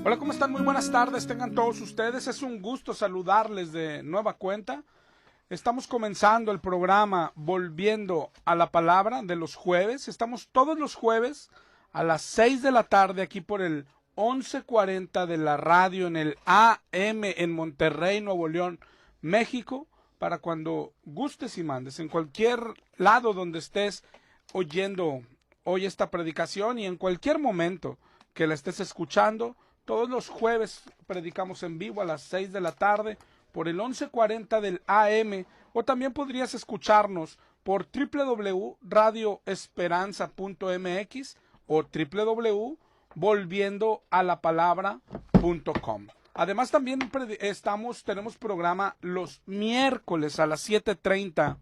Hola, ¿cómo están? Muy buenas tardes, tengan todos ustedes. Es un gusto saludarles de nueva cuenta. Estamos comenzando el programa Volviendo a la Palabra de los jueves. Estamos todos los jueves a las 6 de la tarde aquí por el 1140 de la radio en el AM en Monterrey, Nuevo León, México, para cuando gustes y mandes, en cualquier lado donde estés oyendo hoy esta predicación y en cualquier momento que la estés escuchando. Todos los jueves predicamos en vivo a las 6 de la tarde por el 1140 del AM, o también podrías escucharnos por www.radioesperanza.mx o www.volviendoalapalabra.com. Además también tenemos programa los miércoles a las 7:30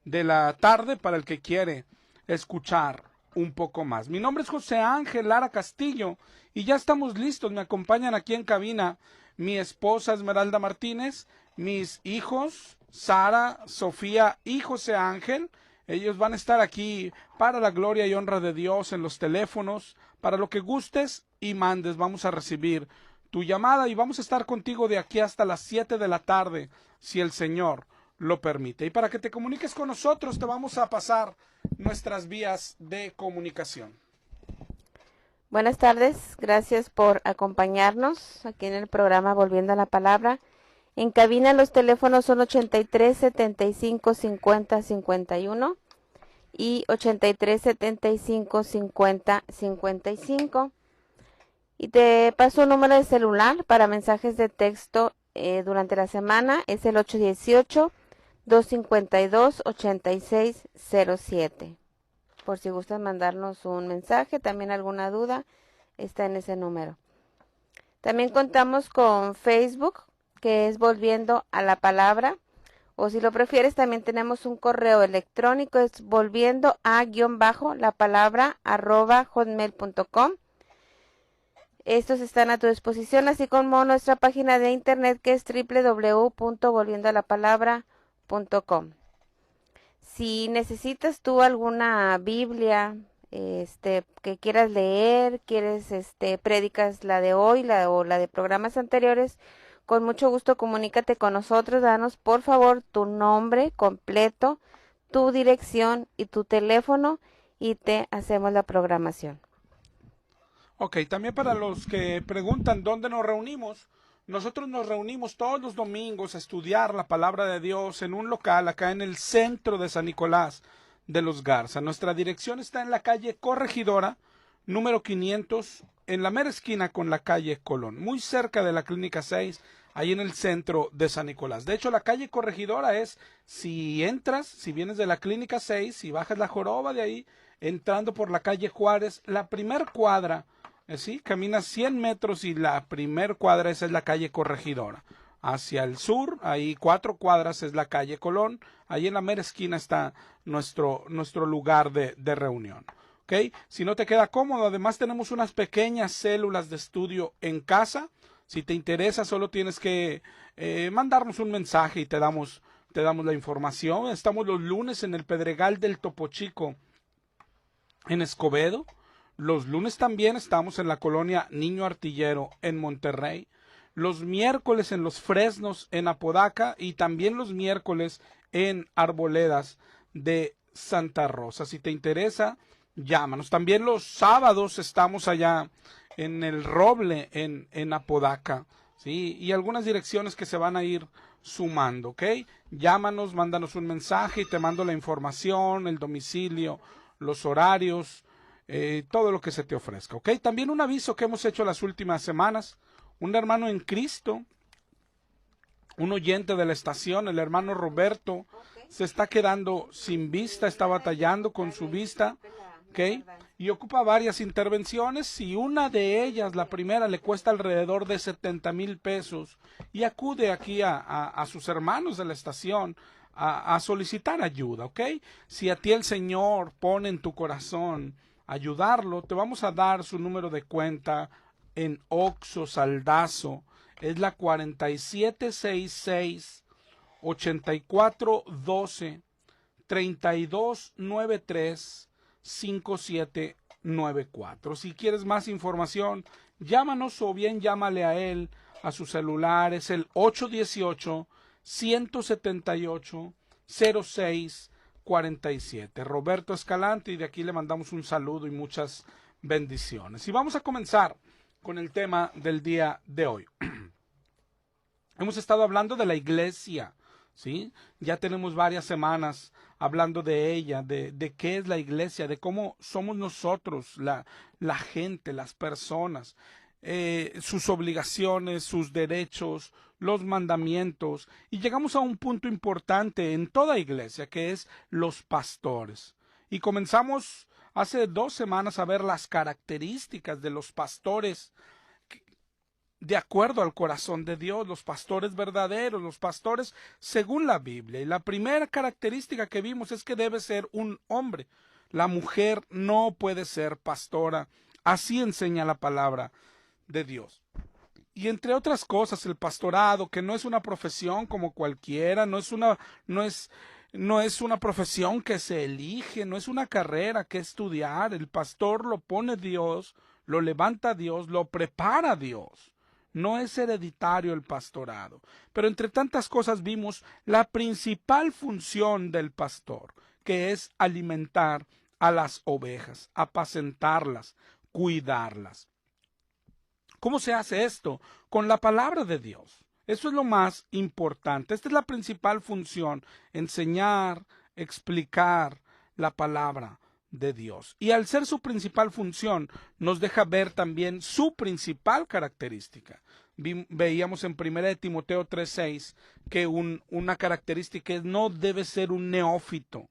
de la tarde para el que quiere escuchar un poco más. Mi nombre es José Ángel Lara Castillo y ya estamos listos. Me acompañan aquí en cabina mi esposa Esmeralda Martínez, mis hijos Sara, Sofía y José Ángel. Ellos van a estar aquí para la gloria y honra de Dios en los teléfonos, para lo que gustes y mandes. Vamos a recibir tu llamada y vamos a estar contigo de aquí hasta las 7 de la tarde, si el Señor lo permite. Y para que te comuniques con nosotros, te vamos a pasar nuestras vías de comunicación. Buenas tardes, gracias por acompañarnos aquí en el programa Volviendo a la Palabra. En cabina los teléfonos son 83 75 50 51 y 83 75 50 55. Y te paso un número de celular para mensajes de texto durante la semana, es el 818-252-8607. Por si gustan mandarnos un mensaje, también alguna duda, está en ese número. También contamos con Facebook, que es Volviendo a la Palabra, o si lo prefieres, también tenemos un correo electrónico, es volviendo_a_la_palabra@hotmail.com. Estos están a tu disposición, así como nuestra página de internet, que es www.volviendoalapalabra.com. Si necesitas tú alguna Biblia que quieras leer, quieres prédicas la de hoy o la de programas anteriores, con mucho gusto comunícate con nosotros. Danos por favor tu nombre completo, tu dirección y tu teléfono y te hacemos la programación. Ok, también para los que preguntan dónde nos reunimos, nosotros nos reunimos todos los domingos a estudiar la palabra de Dios en un local acá en el centro de San Nicolás de los Garza. Nuestra dirección está en la calle Corregidora, número 500, en la mera esquina con la calle Colón, muy cerca de la Clínica 6, ahí en el centro de San Nicolás. De hecho, la calle Corregidora es, si vienes de la Clínica 6, si bajas la Joroba de ahí, entrando por la calle Juárez, la primer cuadra, ¿sí? Caminas 100 metros y la primer cuadra esa es la calle Corregidora. Hacia el sur, ahí 4 cuadras es la calle Colón, ahí en la mera esquina está nuestro lugar de reunión. ¿Okay? Si no te queda cómodo, además tenemos unas pequeñas células de estudio en casa. Si te interesa, solo tienes que mandarnos un mensaje y te damos la información. Estamos los lunes en el Pedregal del Topo Chico, en Escobedo. Los lunes también estamos en la colonia Niño Artillero en Monterrey. Los miércoles en Los Fresnos en Apodaca y también los miércoles en Arboledas de Santa Rosa. Si te interesa, llámanos. También los sábados estamos allá en el Roble en Apodaca, ¿sí? Y algunas direcciones que se van a ir sumando, ¿ok? Llámanos, mándanos un mensaje y te mando la información, el domicilio, los horarios, todo lo que se te ofrezca, ¿ok? También un aviso que hemos hecho las últimas semanas. Un hermano en Cristo, un oyente de la estación, el hermano Roberto, se está quedando sin vista, está batallando con su vista, ¿ok? Y ocupa varias intervenciones y una de ellas, la primera, le cuesta alrededor de 70,000 pesos y acude aquí a sus hermanos de la estación a solicitar ayuda, ¿ok? Si a ti el Señor pone en tu corazón ayudarlo, te vamos a dar su número de cuenta en Oxxo Saldazo, es la 4766 8412 3293 5794. Si quieres más información, llámanos o bien llámale a él a su celular, es el 818-178-0647. Roberto Escalante, y de aquí le mandamos un saludo y muchas bendiciones. Y vamos a comenzar con el tema del día de hoy. Hemos estado hablando de la iglesia, ¿sí? Ya tenemos varias semanas hablando de ella, de qué es la iglesia, de cómo somos nosotros, la gente, las personas, sus obligaciones, sus derechos, los mandamientos. Y llegamos a un punto importante en toda iglesia, que es los pastores. Y comenzamos hace 2 semanas a ver las características de los pastores de acuerdo al corazón de Dios, los pastores verdaderos, los pastores según la Biblia. Y la primera característica que vimos es que debe ser un hombre. La mujer no puede ser pastora. Así enseña la palabra de Dios. Y entre otras cosas, el pastorado, que no es una profesión como cualquiera, no es una profesión que se elige, no es una carrera que estudiar. El pastor lo pone Dios, lo levanta Dios, lo prepara Dios. No es hereditario el pastorado. Pero entre tantas cosas vimos la principal función del pastor, que es alimentar a las ovejas, apacentarlas, cuidarlas. ¿Cómo se hace esto? Con la palabra de Dios. Eso es lo más importante. Esta es la principal función, enseñar, explicar la palabra de Dios. Y al ser su principal función, nos deja ver también su principal característica. Veíamos en 1 Timoteo 3:6 que una característica es no debe ser un neófito.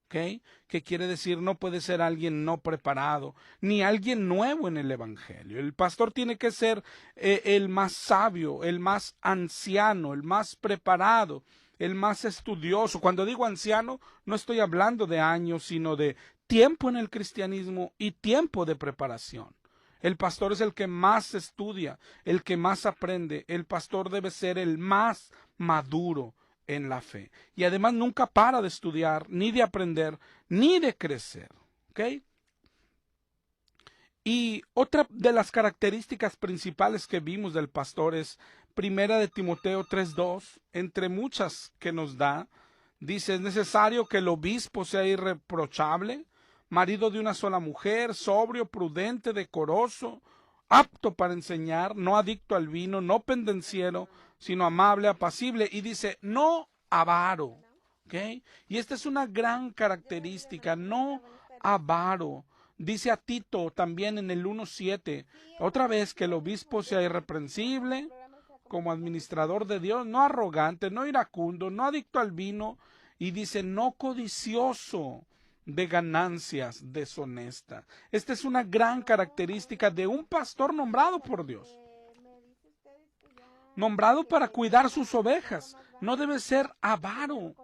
¿Okay? Que quiere decir no puede ser alguien no preparado, ni alguien nuevo en el evangelio. El pastor tiene que ser el más sabio, el más anciano, el más preparado, el más estudioso. Cuando digo anciano, no estoy hablando de años, sino de tiempo en el cristianismo y tiempo de preparación. El pastor es el que más estudia, el que más aprende. El pastor debe ser el más maduro en la fe. Y además nunca para de estudiar, ni de aprender, ni de crecer. ¿Ok? Y otra de las características principales que vimos del pastor es 1 Timoteo 3:2, entre muchas que nos da, dice, es necesario que el obispo sea irreprochable, marido de una sola mujer, sobrio, prudente, decoroso, apto para enseñar, no adicto al vino, no pendenciero, sino amable, apacible, y dice, no avaro. ¿Okay? Y esta es una gran característica, no avaro. Dice a Tito también en el 1:7, otra vez que el obispo sea irreprensible, como administrador de Dios, no arrogante, no iracundo, no adicto al vino, y dice, no codicioso de ganancias deshonestas. Esta es una gran característica de un pastor nombrado por Dios. Nombrado para cuidar sus ovejas. No debe ser avaro.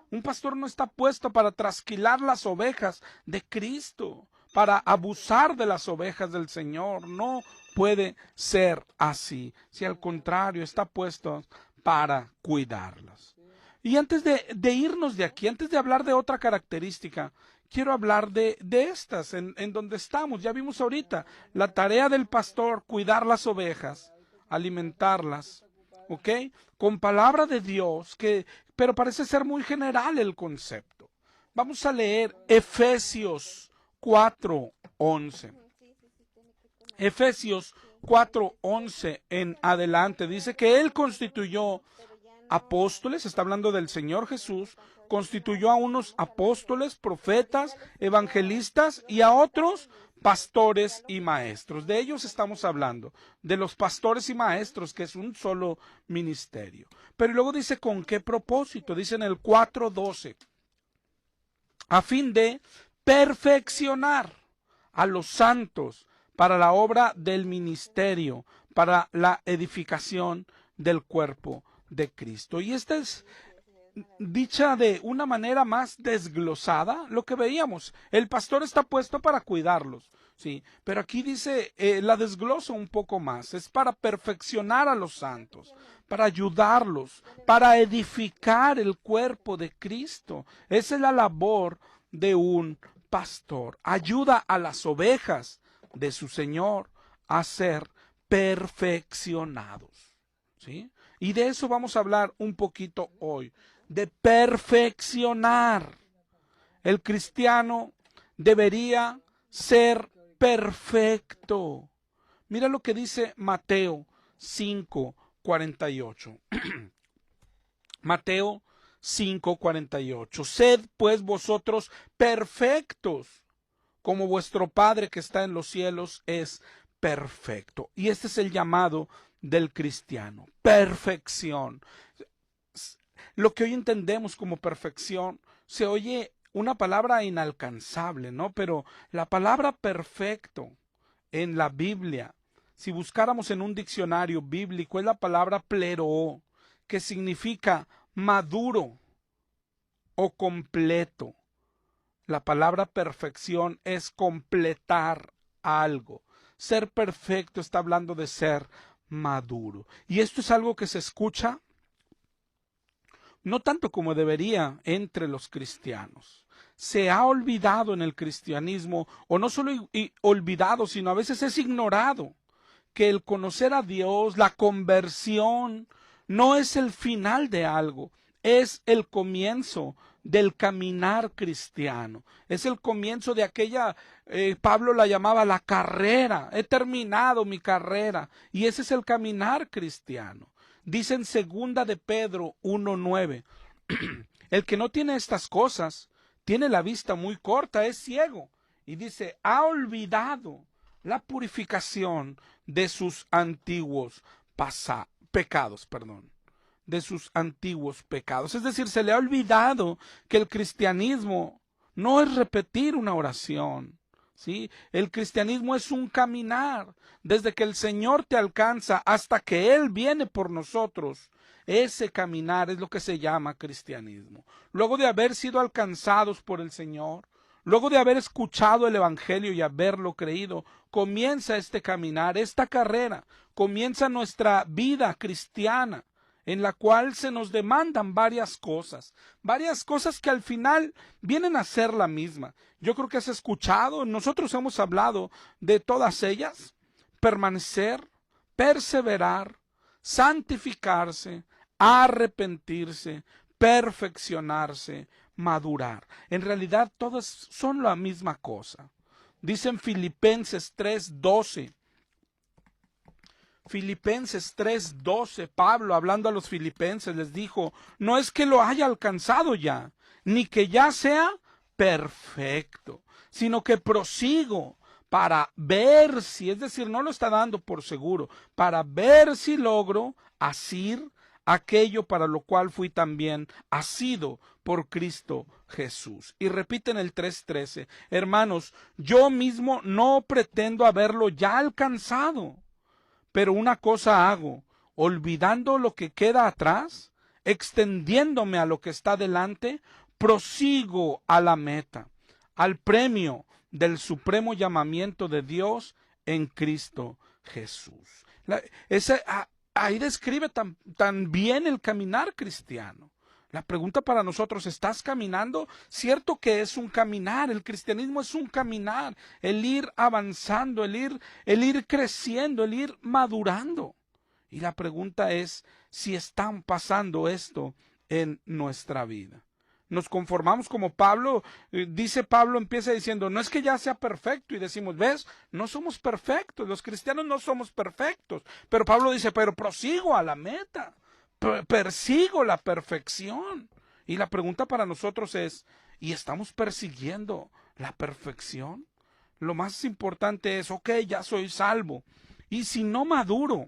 Un pastor no está puesto para trasquilar las ovejas de Cristo, para abusar de las ovejas del Señor. No puede ser así. Si al contrario, está puesto para cuidarlas. Y antes de irnos de aquí, antes de hablar de otra característica, quiero hablar de estas, en donde estamos. Ya vimos ahorita la tarea del pastor, cuidar las ovejas, alimentarlas, ¿ok? Con palabra de Dios, pero parece ser muy general el concepto. Vamos a leer Efesios 4:11. Efesios 4:11 en adelante dice que Él constituyó apóstoles, está hablando del Señor Jesús, constituyó a unos apóstoles, profetas, evangelistas y a otros pastores y maestros. De ellos estamos hablando, de los pastores y maestros, que es un solo ministerio. Pero luego dice con qué propósito, dice en el 4:12, a fin de perfeccionar a los santos para la obra del ministerio, para la edificación del cuerpo de Cristo. Y esta es dicha de una manera más desglosada, lo que veíamos. El pastor está puesto para cuidarlos, sí, pero aquí dice, la desgloso un poco más, es para perfeccionar a los santos, para ayudarlos, para edificar el cuerpo de Cristo. Esa es la labor de un pastor. Ayuda a las ovejas de su Señor a ser perfeccionados. ¿Sí? Y de eso vamos a hablar un poquito hoy, de perfeccionar. El cristiano debería ser perfecto. Mira lo que dice Mateo 5:48. Mateo 5:48. Sed pues vosotros perfectos, como vuestro Padre que está en los cielos es perfecto. Y este es el llamado del cristiano, perfección. Lo que hoy entendemos como perfección se oye una palabra inalcanzable, ¿no? Pero la palabra perfecto en la Biblia, si buscáramos en un diccionario bíblico, es la palabra pleroo, que significa maduro o completo. La palabra perfección es completar algo. Ser perfecto está hablando de ser maduro. Y esto es algo que se escucha no tanto como debería entre los cristianos. Se ha olvidado en el cristianismo, o no solo olvidado, sino a veces es ignorado, que el conocer a Dios, la conversión, no es el final de algo, es el comienzo del caminar cristiano, es el comienzo de aquella, Pablo la llamaba la carrera, he terminado mi carrera, y ese es el caminar cristiano. Dice en segunda de Pedro 1:9, el que no tiene estas cosas, tiene la vista muy corta, es ciego, y dice, ha olvidado la purificación de sus antiguos pecados, de sus antiguos pecados. Es decir, se le ha olvidado que el cristianismo no es repetir una oración, ¿sí? El cristianismo es un caminar, desde que el Señor te alcanza hasta que Él viene por nosotros. Ese caminar es lo que se llama cristianismo. Luego de haber sido alcanzados por el Señor, luego de haber escuchado el Evangelio y haberlo creído, comienza este caminar, esta carrera, comienza nuestra vida cristiana, en la cual se nos demandan varias cosas que al final vienen a ser la misma. Yo creo que has escuchado, nosotros hemos hablado de todas ellas: permanecer, perseverar, santificarse, arrepentirse, perfeccionarse, madurar. En realidad todas son la misma cosa. Dicen Filipenses 3:12. Filipenses 3:12, Pablo hablando a los filipenses les dijo, no es que lo haya alcanzado ya, ni que ya sea perfecto, sino que prosigo para ver si, es decir, no lo está dando por seguro, para ver si logro asir aquello para lo cual fui también asido por Cristo Jesús. Y repiten el 3:13, hermanos, yo mismo no pretendo haberlo ya alcanzado, pero una cosa hago, olvidando lo que queda atrás, extendiéndome a lo que está delante, prosigo a la meta, al premio del supremo llamamiento de Dios en Cristo Jesús. Ahí describe tan bien el caminar cristiano. La pregunta para nosotros, ¿estás caminando? Cierto que es un caminar, el cristianismo es un caminar, el ir avanzando, el ir creciendo, el ir madurando. Y la pregunta es si están pasando esto en nuestra vida. Nos conformamos como Pablo, dice Pablo, empieza diciendo, no es que ya sea perfecto, y decimos, ¿ves? No somos perfectos, los cristianos no somos perfectos, pero Pablo dice, pero prosigo a la meta, persigo la perfección. Y la pregunta para nosotros es, ¿y estamos persiguiendo la perfección? Lo más importante es, ok, ya soy salvo, y si no maduro,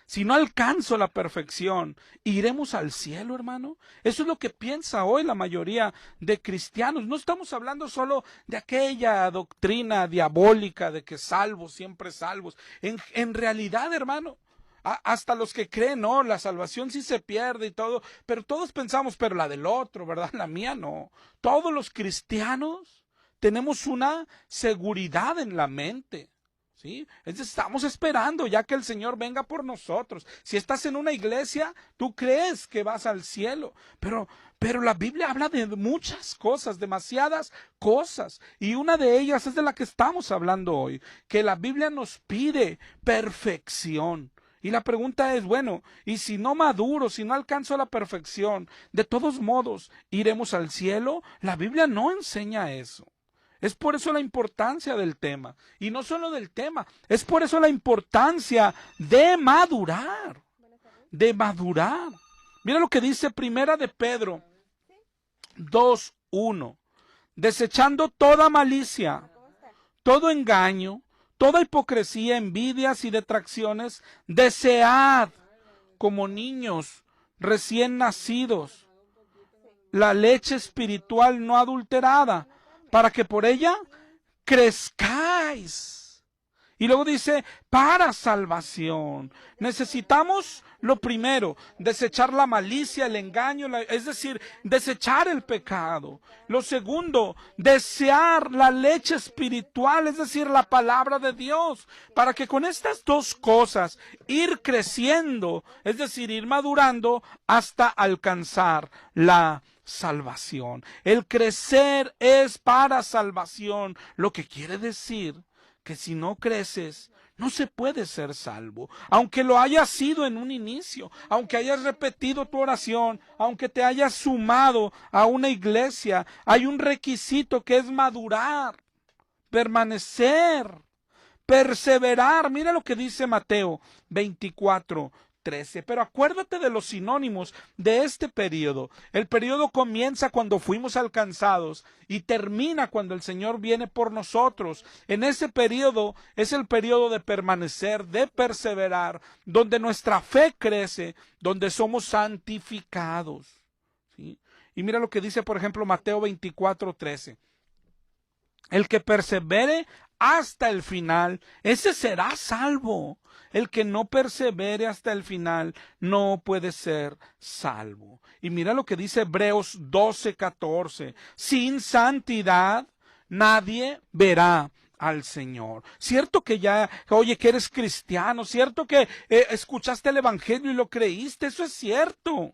si no alcanzo la perfección, ¿iremos al cielo, hermano? Eso es lo que piensa hoy la mayoría de cristianos. No estamos hablando solo de aquella doctrina diabólica de que salvos, siempre salvos. En realidad, hermano, hasta los que creen, no, la salvación sí se pierde y todo, pero todos pensamos, pero la del otro, ¿verdad? La mía no. Todos los cristianos tenemos una seguridad en la mente, ¿sí? Estamos esperando ya que el Señor venga por nosotros. Si estás en una iglesia, tú crees que vas al cielo, pero la Biblia habla de muchas cosas, demasiadas cosas, y una de ellas es de la que estamos hablando hoy, que la Biblia nos pide perfección. Y la pregunta es, bueno, ¿y si no maduro, si no alcanzo la perfección, de todos modos, iremos al cielo? La Biblia no enseña eso. Es por eso la importancia del tema. Y no solo del tema, es por eso la importancia de madurar. De madurar. Mira lo que dice Primera de Pedro 2:1. Desechando toda malicia, todo engaño, toda hipocresía, envidias y detracciones, desead como niños recién nacidos la leche espiritual no adulterada, para que por ella crezcáis. Y luego dice, para salvación. Necesitamos lo primero, desechar la malicia, el engaño, es decir, desechar el pecado. Lo segundo, desear la leche espiritual, es decir, la palabra de Dios, para que con estas dos cosas ir creciendo, es decir, ir madurando hasta alcanzar la salvación. El crecer es para salvación, lo que quiere decir que si no creces, no se puede ser salvo, aunque lo hayas sido en un inicio, aunque hayas repetido tu oración, aunque te hayas sumado a una iglesia, hay un requisito que es madurar, permanecer, perseverar. Mira lo que dice Mateo 24:13. Pero acuérdate de los sinónimos de este periodo. El periodo comienza cuando fuimos alcanzados y termina cuando el Señor viene por nosotros. En ese periodo es el periodo de permanecer, de perseverar, donde nuestra fe crece, donde somos santificados, ¿sí? Y mira lo que dice, por ejemplo, Mateo 24:13. El que persevere hasta el final, ese será salvo. El que no persevere hasta el final no puede ser salvo. Y mira lo que dice Hebreos 12:14. Sin santidad nadie verá al Señor. Cierto que ya, oye, que eres cristiano, cierto que escuchaste el evangelio y lo creíste, eso es cierto.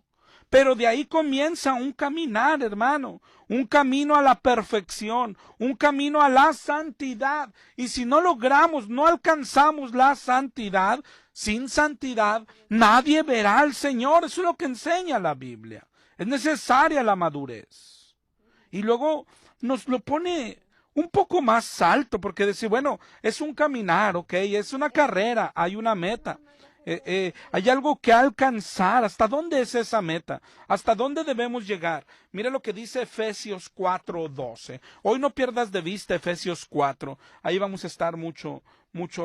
Pero de ahí comienza un caminar, hermano, un camino a la perfección, un camino a la santidad. Y si no logramos, no alcanzamos la santidad, sin santidad nadie verá al Señor. Eso es lo que enseña la Biblia. Es necesaria la madurez. Y luego nos lo pone un poco más alto, porque decir, bueno, es un caminar, ok, es una carrera, hay una meta. Hay algo que alcanzar. ¿Hasta dónde es esa meta? ¿Hasta dónde debemos llegar? Mira lo que dice Efesios 4:12. Hoy no pierdas de vista Efesios 4. Ahí vamos a estar mucho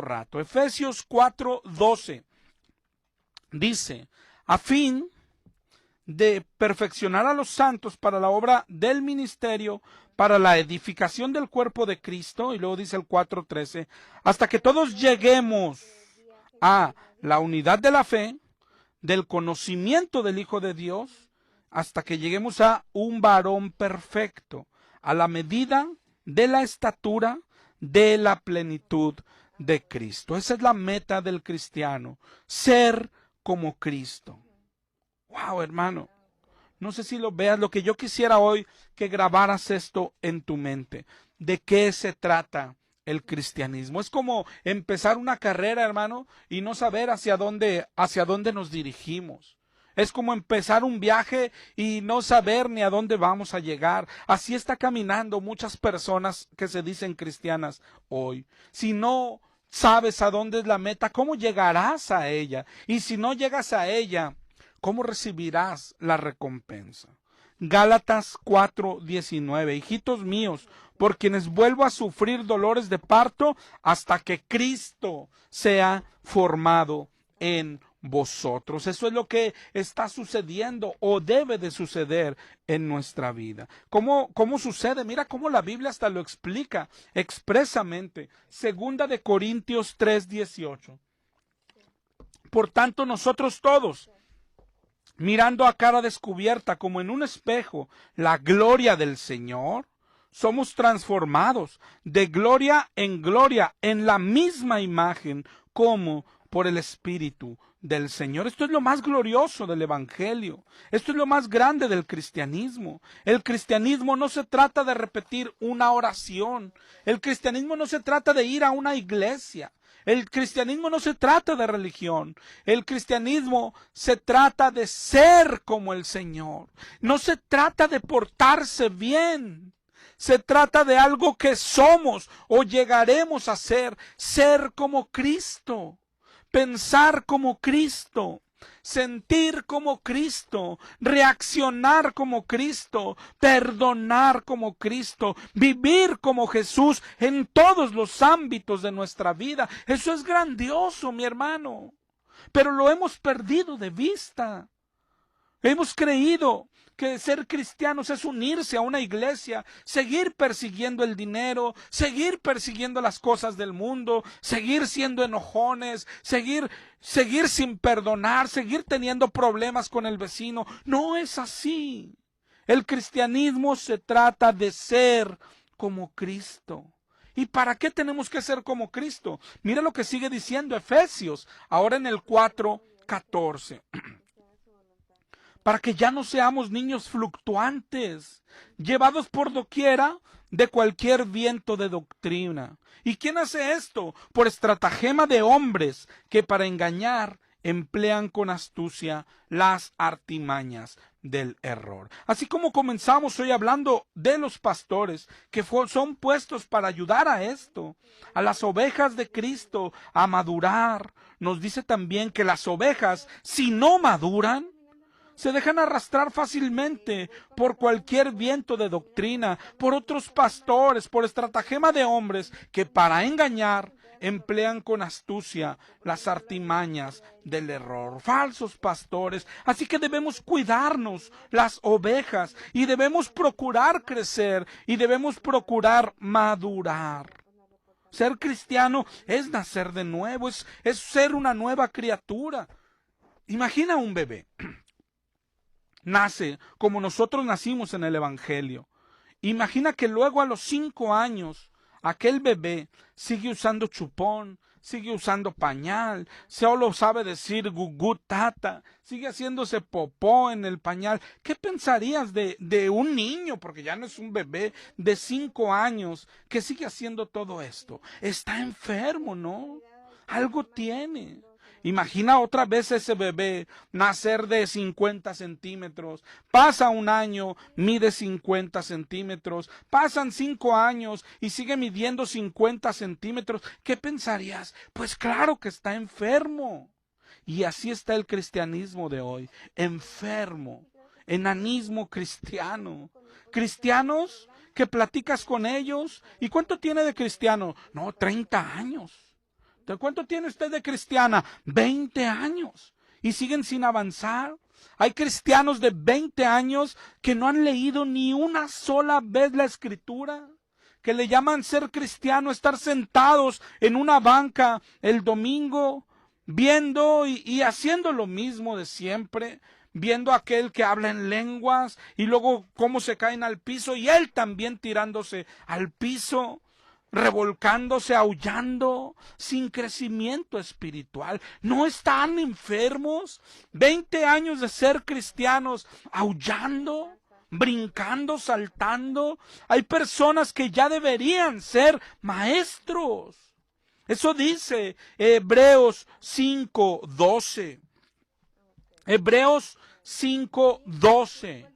rato. Efesios 4:12 dice, a fin de perfeccionar a los santos para la obra del ministerio, para la edificación del cuerpo de Cristo. Y luego dice el 4:13, hasta que todos lleguemos a la unidad de la fe, del conocimiento del Hijo de Dios, hasta que lleguemos a un varón perfecto, a la medida de la estatura de la plenitud de Cristo. Esa es la meta del cristiano, ser como Cristo. Wow, hermano, no sé si lo veas. Lo que yo quisiera hoy, que grabaras esto en tu mente. ¿De qué se trata el cristianismo? Es como empezar una carrera, hermano, y no saber hacia dónde nos dirigimos. Es como empezar un viaje y no saber ni a dónde vamos a llegar. Así está caminando muchas personas que se dicen cristianas hoy. Si no sabes a dónde es la meta, ¿cómo llegarás a ella? Y si no llegas a ella, ¿cómo recibirás la recompensa? Gálatas 4:19. Hijitos míos, por quienes vuelvo a sufrir dolores de parto hasta que Cristo sea formado en vosotros. Eso es lo que está sucediendo o debe de suceder en nuestra vida. ¿Cómo sucede? Mira cómo la Biblia hasta lo explica expresamente. Segunda de Corintios 3:18. Por tanto, nosotros todos, mirando a cara descubierta como en un espejo la gloria del Señor, somos transformados de gloria en la misma imagen como por el Espíritu del Señor. Esto es lo más glorioso del Evangelio. Esto es lo más grande del cristianismo. El cristianismo no se trata de repetir una oración. El cristianismo no se trata de ir a una iglesia. El cristianismo no se trata de religión. El cristianismo se trata de ser como el Señor. No se trata de portarse bien. Se trata de algo que somos o llegaremos a ser como Cristo. Pensar como Cristo, sentir como Cristo, reaccionar como Cristo, perdonar como Cristo, vivir como Jesús en todos los ámbitos de nuestra vida. Eso es grandioso, mi hermano, pero lo hemos perdido de vista. Hemos creído que ser cristianos es unirse a una iglesia, seguir persiguiendo el dinero, seguir persiguiendo las cosas del mundo, seguir siendo enojones, seguir sin perdonar, seguir teniendo problemas con el vecino. No es así. El cristianismo se trata de ser como Cristo. ¿Y para qué tenemos que ser como Cristo? Mira lo que sigue diciendo Efesios, ahora en el 4:14. Para que ya no seamos niños fluctuantes, llevados por doquiera de cualquier viento de doctrina. ¿Y quién hace esto? Por estratagema de hombres que para engañar emplean con astucia las artimañas del error. Así como comenzamos hoy hablando de los pastores que son puestos para ayudar a esto, a las ovejas de Cristo a madurar, nos dice también que las ovejas, si no maduran, se dejan arrastrar fácilmente por cualquier viento de doctrina, por otros pastores, por estratagema de hombres que para engañar emplean con astucia las artimañas del error. Falsos pastores. Así que debemos cuidarnos las ovejas y debemos procurar crecer y debemos procurar madurar. Ser cristiano es nacer de nuevo, es ser una nueva criatura. Imagina un bebé. Nace como nosotros nacimos en el Evangelio. Imagina que luego a los 5 años aquel bebé sigue usando chupón, sigue usando pañal, solo sabe decir gugú tata, sigue haciéndose popó en el pañal. ¿Qué pensarías de un niño, porque ya no es un bebé, de 5 años que sigue haciendo todo esto? Está enfermo, ¿no? Algo tiene. Imagina otra vez ese bebé nacer de 50 centímetros, pasa un año, mide 50 centímetros, pasan 5 años y sigue midiendo 50 centímetros. ¿Qué pensarías? Pues claro que está enfermo. Y así está el cristianismo de hoy, enfermo, enanismo cristiano. Cristianos que platicas con ellos, ¿y cuánto tiene de cristiano? No, 30 años. ¿De cuánto tiene usted de cristiana? 20 años. Y siguen sin avanzar. Hay cristianos de 20 años que no han leído ni una sola vez la Escritura, que le llaman ser cristiano, estar sentados en una banca el domingo, viendo y haciendo lo mismo de siempre, viendo a aquel que habla en lenguas y luego cómo se caen al piso y él también tirándose al piso, revolcándose, aullando, sin crecimiento espiritual. ¿No están enfermos? 20 años de ser cristianos, aullando, brincando, saltando. Hay personas que ya deberían ser maestros. Eso dice Hebreos 5:12. Hebreos 5:12.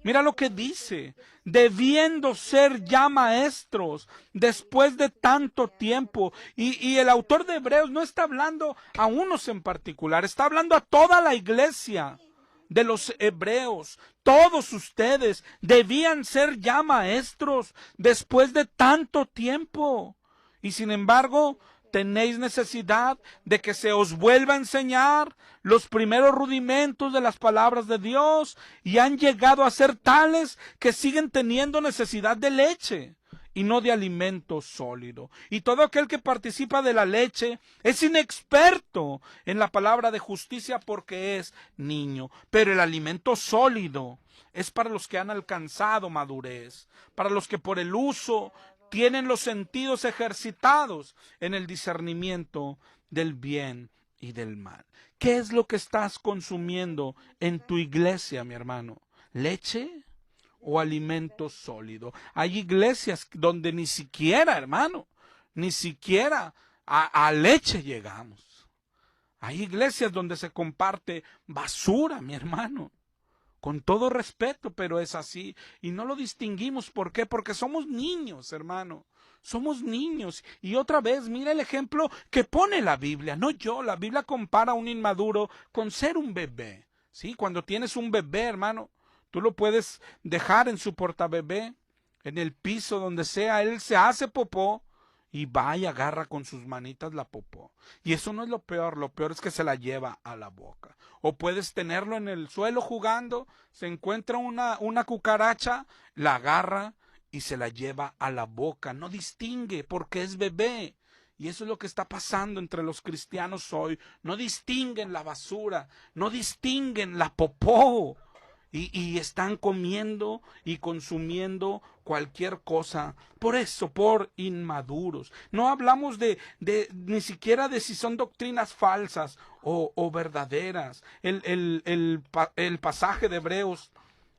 Mira lo que dice, debiendo ser ya maestros después de tanto tiempo. Y el autor de Hebreos no está hablando a unos en particular, está hablando a toda la iglesia de los hebreos. Todos ustedes debían ser ya maestros después de tanto tiempo. Y sin embargo, tenéis necesidad de que se os vuelva a enseñar los primeros rudimentos de las palabras de Dios y han llegado a ser tales que siguen teniendo necesidad de leche y no de alimento sólido. Y todo aquel que participa de la leche es inexperto en la palabra de justicia porque es niño. Pero el alimento sólido es para los que han alcanzado madurez, para los que por el uso tienen los sentidos ejercitados en el discernimiento del bien y del mal. ¿Qué es lo que estás consumiendo en tu iglesia, mi hermano? ¿Leche o alimento sólido? Hay iglesias donde ni siquiera, hermano, ni siquiera a leche llegamos. Hay iglesias donde se comparte basura, mi hermano. Con todo respeto, pero es así. Y no lo distinguimos. ¿Por qué? Porque somos niños, hermano. Somos niños. Y otra vez, mira el ejemplo que pone la Biblia. No yo, la Biblia compara a un inmaduro con ser un bebé. ¿Sí? Cuando tienes un bebé, hermano, tú lo puedes dejar en su portabebé, en el piso, donde sea. Él se hace popó y va y agarra con sus manitas la popó. Y eso no es lo peor es que se la lleva a la boca. O puedes tenerlo en el suelo jugando, se encuentra una cucaracha, la agarra y se la lleva a la boca. No distingue porque es bebé. Y eso es lo que está pasando entre los cristianos hoy. No distinguen la basura, no distinguen la popó. Y están comiendo y consumiendo cualquier cosa. Por eso, por inmaduros. No hablamos ni siquiera de si son doctrinas falsas o verdaderas. El pasaje de Hebreos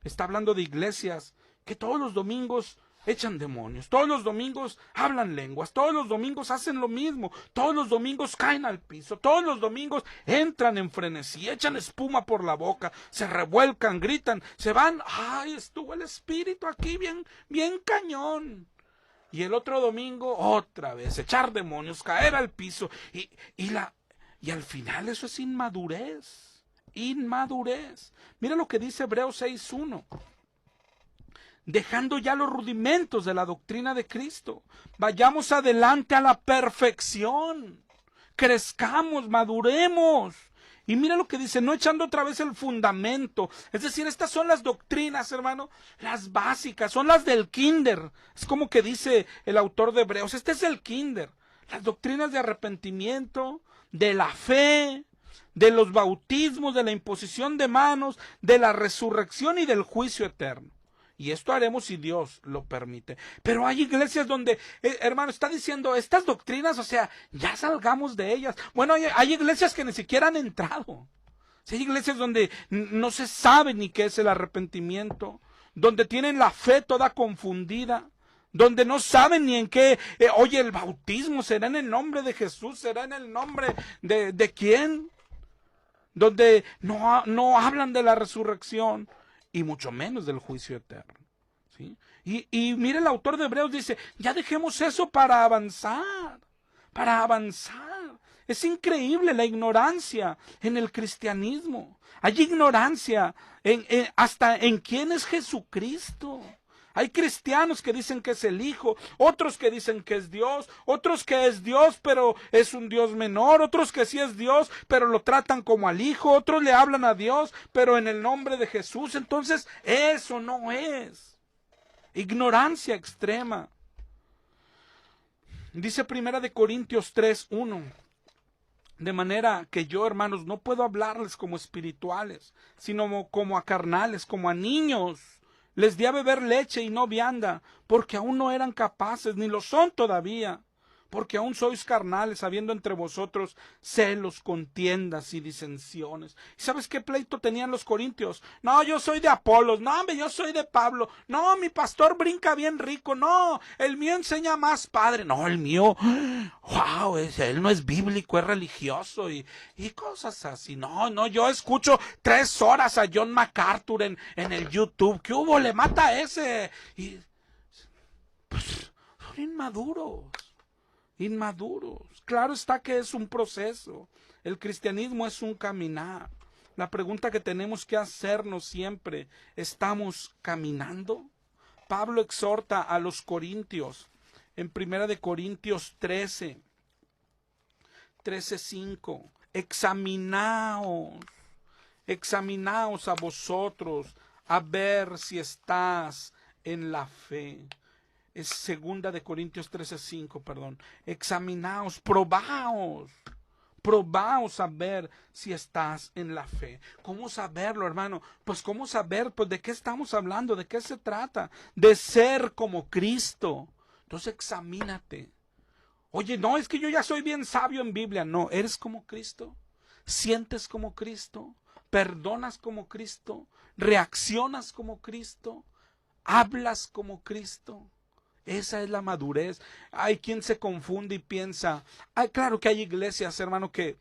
está hablando de iglesias que todos los domingos echan demonios, todos los domingos hablan lenguas, todos los domingos hacen lo mismo, todos los domingos caen al piso, todos los domingos entran en frenesí, echan espuma por la boca, se revuelcan, gritan, se van. ¡Ay, estuvo el espíritu aquí bien cañón! Y el otro domingo otra vez echar demonios, caer al piso y al final eso es inmadurez. Mira lo que dice Hebreos 6:1. Dejando ya los rudimentos de la doctrina de Cristo, vayamos adelante a la perfección, crezcamos, maduremos. Y mira lo que dice, no echando otra vez el fundamento. Es decir, estas son las doctrinas, hermano, las básicas, son las del kinder. Es como que dice el autor de Hebreos, este es el kinder. Las doctrinas de arrepentimiento, de la fe, de los bautismos, de la imposición de manos, de la resurrección y del juicio eterno. Y esto haremos si Dios lo permite. Pero hay iglesias donde, hermano, está diciendo, estas doctrinas, o sea, ya salgamos de ellas. Bueno, hay iglesias que ni siquiera han entrado. Hay iglesias donde no se sabe ni qué es el arrepentimiento, donde tienen la fe toda confundida, donde no saben ni en qué, oye, el bautismo será en el nombre de Jesús, será en el nombre de quién, donde no hablan de la resurrección, y mucho menos del juicio eterno. ¿Sí? Y mire, el autor de Hebreos dice, ya dejemos eso para avanzar. Es increíble la ignorancia en el cristianismo. Hay ignorancia hasta en quién es Jesucristo. Hay cristianos que dicen que es el Hijo, otros que dicen que es Dios, otros que es Dios pero es un Dios menor, otros que sí es Dios pero lo tratan como al Hijo, otros le hablan a Dios pero en el nombre de Jesús. Entonces eso no es ignorancia extrema. Dice 1 Corintios 3:1. De manera que yo, hermanos, no puedo hablarles como espirituales, sino como a carnales, como a niños. Les di a beber leche y no vianda, porque aún no eran capaces, ni lo son todavía, porque aún sois carnales, habiendo entre vosotros celos, contiendas y disensiones. ¿Y sabes qué pleito tenían los corintios? No, yo soy de Apolos, no, hombre, yo soy de Pablo, no, mi pastor brinca bien rico, no, el mío enseña más padre, no, el mío, wow, él no es bíblico, es religioso y cosas así. No, yo escucho 3 horas a John MacArthur en el YouTube, ¿qué hubo? Le mata a ese. Y pues son inmaduros. Claro está que es un proceso. El cristianismo es un caminar. La pregunta que tenemos que hacernos siempre, ¿estamos caminando? Pablo exhorta a los corintios en 1 Corintios 13:5. Examinaos a vosotros a ver si estás en la fe. Es 2 Corintios 13:5, perdón. Examinaos, probaos a ver si estás en la fe. ¿Cómo saberlo, hermano? Pues ¿cómo saber? Pues ¿de qué estamos hablando? ¿De qué se trata? De ser como Cristo. Entonces examínate. Oye, no, es que yo ya soy bien sabio en Biblia. No, eres como Cristo. Sientes como Cristo. Perdonas como Cristo. Reaccionas como Cristo. Hablas como Cristo. Esa es la madurez. Hay quien se confunde y piensa, claro que hay iglesias, hermano, que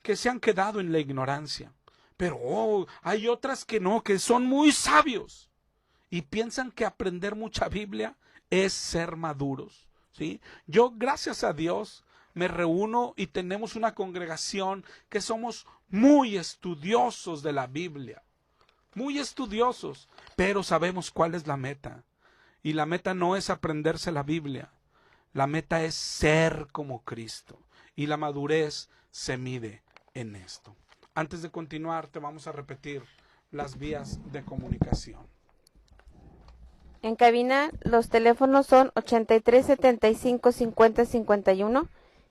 se han quedado en la ignorancia, pero hay otras que no, que son muy sabios y piensan que aprender mucha Biblia es ser maduros, ¿sí? Yo, gracias a Dios, me reúno y tenemos una congregación que somos muy estudiosos de la Biblia, muy estudiosos, pero sabemos cuál es la meta. Y la meta no es aprenderse la Biblia, la meta es ser como Cristo. Y la madurez se mide en esto. Antes de continuar, te vamos a repetir las vías de comunicación. En cabina, los teléfonos son 8375-5051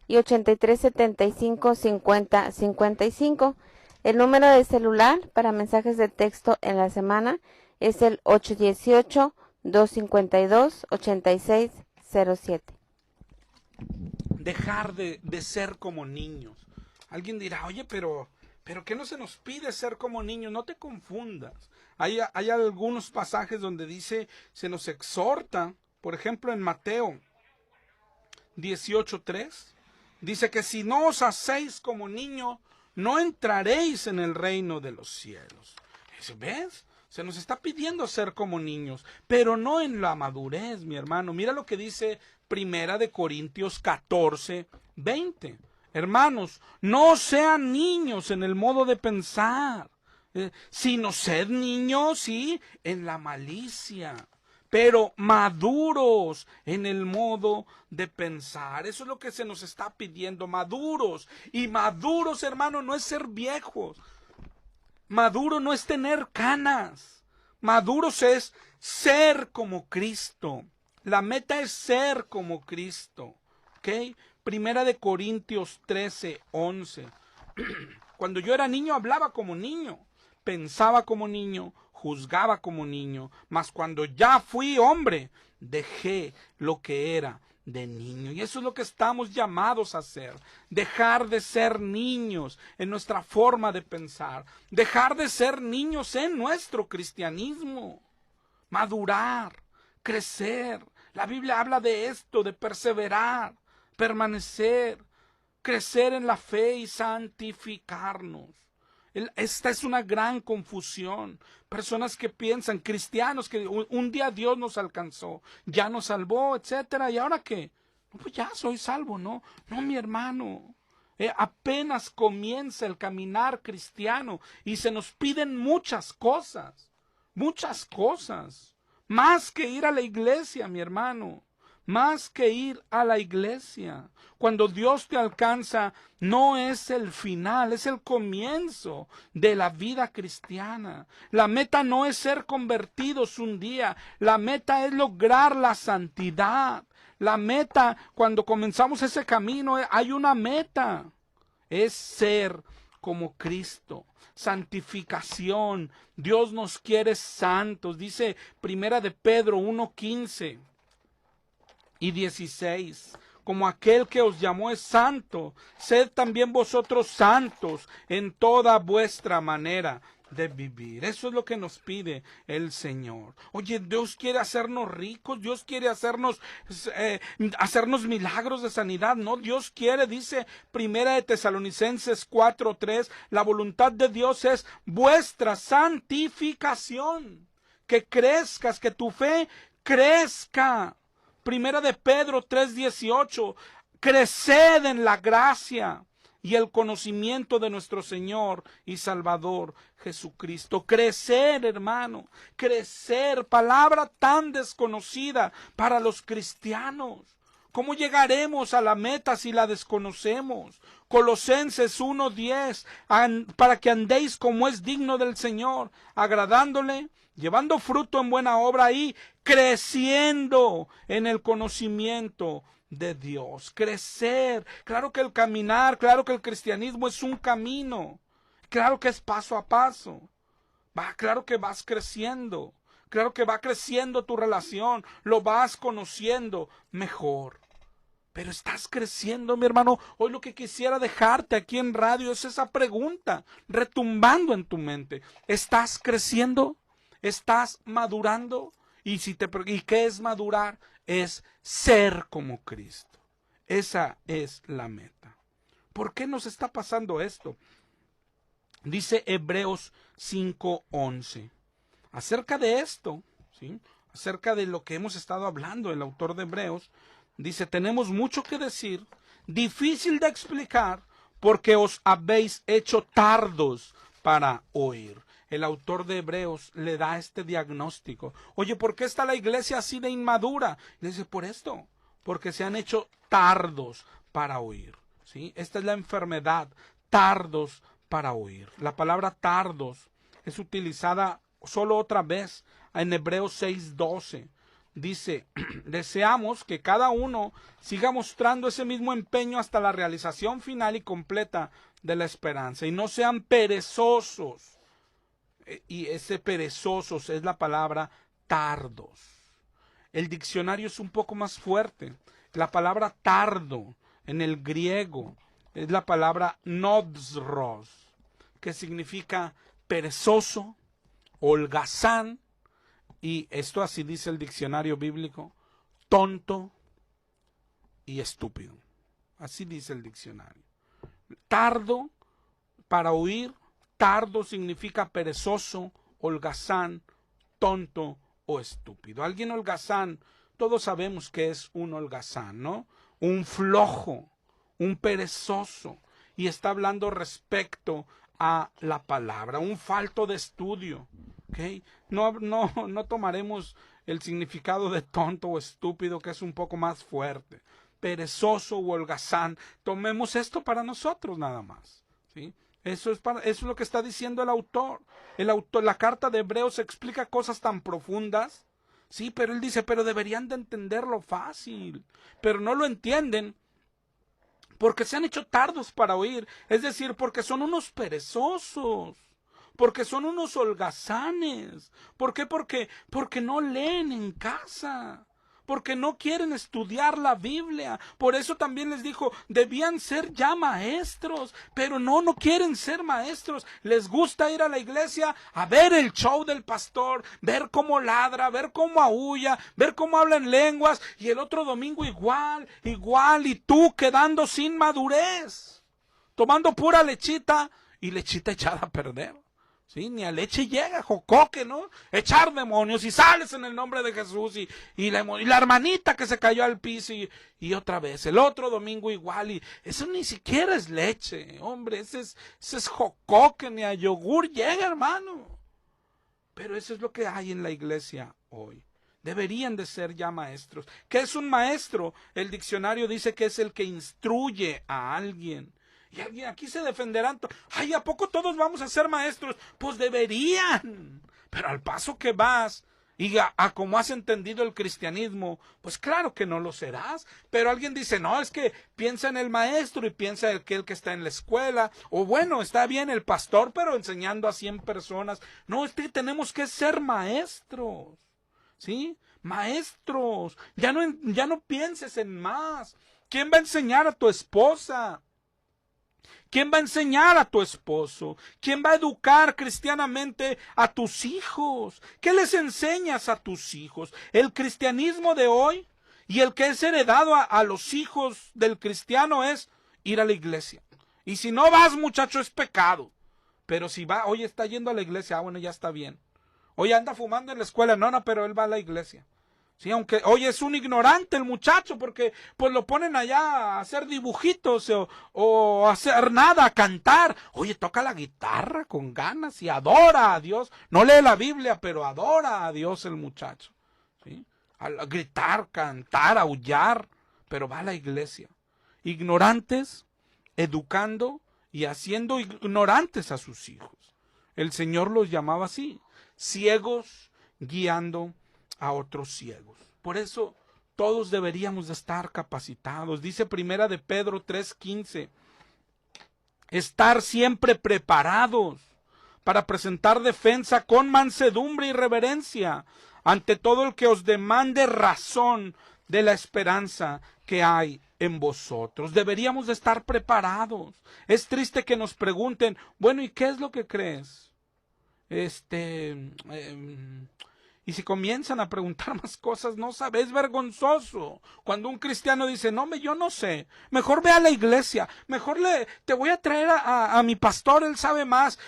y 8375-5055. El número de celular para mensajes de texto en la semana es el 818-252-8607. Dejar de ser como niños. Alguien dirá, oye, pero ¿qué no se nos pide ser como niños? No te confundas. Hay algunos pasajes donde dice, se nos exhorta, por ejemplo en Mateo 18:3, dice que si no os hacéis como niños, no entraréis en el reino de los cielos. ¿Ves? Se nos está pidiendo ser como niños, pero no en la madurez, mi hermano. Mira lo que dice 1 Corintios 14:20. Hermanos, no sean niños en el modo de pensar, sino sed niños, sí, en la malicia, pero maduros en el modo de pensar. Eso es lo que se nos está pidiendo, maduros. Y maduros, hermano, no es ser viejos. Maduro no es tener canas. Maduros es ser como Cristo. La meta es ser como Cristo. ¿Ok? 1 Corintios 13:11. Cuando yo era niño hablaba como niño, pensaba como niño, juzgaba como niño, mas cuando ya fui hombre, dejé lo que era de niño. Y eso es lo que estamos llamados a hacer. Dejar de ser niños en nuestra forma de pensar. Dejar de ser niños en nuestro cristianismo. Madurar, crecer. La Biblia habla de esto, de perseverar, permanecer, crecer en la fe y santificarnos. Esta es una gran confusión. Personas que piensan, cristianos, que un día Dios nos alcanzó, ya nos salvó, etcétera, ¿y ahora qué? No, pues ya soy salvo, ¿no? No, mi hermano. Apenas comienza el caminar cristiano y se nos piden muchas cosas, más que ir a la iglesia, mi hermano. Más que ir a la iglesia. Cuando Dios te alcanza, no es el final, es el comienzo de la vida cristiana. La meta no es ser convertidos un día, la meta es lograr la santidad. La meta, cuando comenzamos ese camino, hay una meta, es ser como Cristo. Santificación, Dios nos quiere santos, dice 1 Pedro 1:15 y 16, como aquel que os llamó es santo, sed también vosotros santos en toda vuestra manera de vivir. Eso es lo que nos pide el Señor. Oye, Dios quiere hacernos ricos, Dios quiere hacernos milagros de sanidad. No, Dios quiere, dice 1 Tesalonicenses 4:3, la voluntad de Dios es vuestra santificación, que crezcas, que tu fe crezca. 1 Pedro 3:18, creced en la gracia y el conocimiento de nuestro Señor y Salvador Jesucristo. Crecer, hermano, crecer, palabra tan desconocida para los cristianos. ¿Cómo llegaremos a la meta si la desconocemos? Colosenses 1:10, para que andéis como es digno del Señor, agradándole llevando fruto en buena obra y creciendo en el conocimiento de Dios. Crecer. Claro que el caminar, claro que el cristianismo es un camino. Claro que es paso a paso. Claro que vas creciendo. Claro que va creciendo tu relación. Lo vas conociendo mejor. Pero estás creciendo, mi hermano. Hoy lo que quisiera dejarte aquí en radio es esa pregunta retumbando en tu mente. ¿Estás creciendo? ¿Estás madurando? ¿Y qué es madurar? Es ser como Cristo. Esa es la meta. ¿Por qué nos está pasando esto? Dice Hebreos 5:11. Acerca de esto, ¿sí? Acerca de lo que hemos estado hablando, el autor de Hebreos, dice, tenemos mucho que decir, difícil de explicar, porque os habéis hecho tardos para oír. El autor de Hebreos le da este diagnóstico. Oye, ¿por qué está la iglesia así de inmadura? Y le dice, por esto, porque se han hecho tardos para oír. ¿Sí? Esta es la enfermedad, tardos para oír. La palabra tardos es utilizada solo otra vez en Hebreos 6:12. Dice, deseamos que cada uno siga mostrando ese mismo empeño hasta la realización final y completa de la esperanza y no sean perezosos. Y ese perezosos es la palabra tardos. El diccionario es un poco más fuerte. La palabra tardo en el griego es la palabra nodros, que significa perezoso, holgazán, y esto así dice el diccionario bíblico, tonto y estúpido. Así dice el diccionario. Tardo para oír, tardo significa perezoso, holgazán, tonto o estúpido. Alguien holgazán, todos sabemos que es un holgazán, ¿no? Un flojo, un perezoso. Y está hablando respecto a la palabra, un falto de estudio. ¿Okay? No tomaremos el significado de tonto o estúpido, que es un poco más fuerte. Perezoso o holgazán, tomemos esto para nosotros nada más. ¿Sí? Eso es lo que está diciendo el autor. La carta de Hebreos explica cosas tan profundas. Sí, pero él dice, pero deberían de entenderlo fácil. Pero no lo entienden porque se han hecho tardos para oír. Es decir, porque son unos perezosos. Porque son unos holgazanes. ¿Por qué? Porque no leen en casa. Porque no quieren estudiar la Biblia. Por eso también les dijo, debían ser ya maestros, pero no quieren ser maestros. Les gusta ir a la iglesia a ver el show del pastor, ver cómo ladra, ver cómo aúlla, ver cómo habla en lenguas, y el otro domingo igual, y tú quedando sin madurez, tomando pura lechita, y lechita echada a perder. Sí, ni a leche llega, jocoque, ¿no? Echar demonios y sales en el nombre de Jesús y la hermanita que se cayó al piso y otra vez, el otro domingo igual, y eso ni siquiera es leche, hombre, ese es jocoque, ni a yogur llega, hermano. Pero eso es lo que hay en la iglesia hoy. Deberían de ser ya maestros. ¿Qué es un maestro? El diccionario dice que es el que instruye a alguien. Y alguien aquí se defenderán. Ay, ¿a poco todos vamos a ser maestros? Pues deberían. Pero al paso que vas y a como has entendido el cristianismo, pues claro que no lo serás. Pero alguien dice, no, es que piensa en el maestro y piensa en aquel que está en la escuela. O bueno, está bien el pastor, pero enseñando a 100 personas. No, es que tenemos que ser maestros. ¿Sí? Maestros. Ya no pienses en más. ¿Quién va a enseñar a tu esposa? ¿Quién va a enseñar a tu esposo? ¿Quién va a educar cristianamente a tus hijos? ¿Qué les enseñas a tus hijos? El cristianismo de hoy y el que es heredado a los hijos del cristiano es ir a la iglesia. Y si no vas, muchacho, es pecado. Pero si va, oye, está yendo a la iglesia, bueno, ya está bien. Oye, anda fumando en la escuela, no, pero él va a la iglesia. Sí, aunque, oye, es un ignorante el muchacho, porque pues lo ponen allá a hacer dibujitos o a hacer nada, a cantar. Oye, toca la guitarra con ganas y adora a Dios. No lee la Biblia, pero adora a Dios el muchacho. ¿Sí? A gritar, cantar, aullar, pero va a la iglesia. Ignorantes, educando y haciendo ignorantes a sus hijos. El Señor los llamaba así, ciegos guiando a otros ciegos. Por eso todos deberíamos de estar capacitados. Dice Primera de Pedro 3:15, estar siempre preparados para presentar defensa con mansedumbre y reverencia ante todo el que os demande razón de la esperanza que hay en vosotros. Deberíamos de estar preparados. Es triste que nos pregunten, bueno, ¿y qué es lo que crees? Y si comienzan a preguntar más cosas, no sabes, es vergonzoso. Cuando un cristiano dice, no, yo no sé, mejor ve a la iglesia, mejor te voy a traer a mi pastor, él sabe más.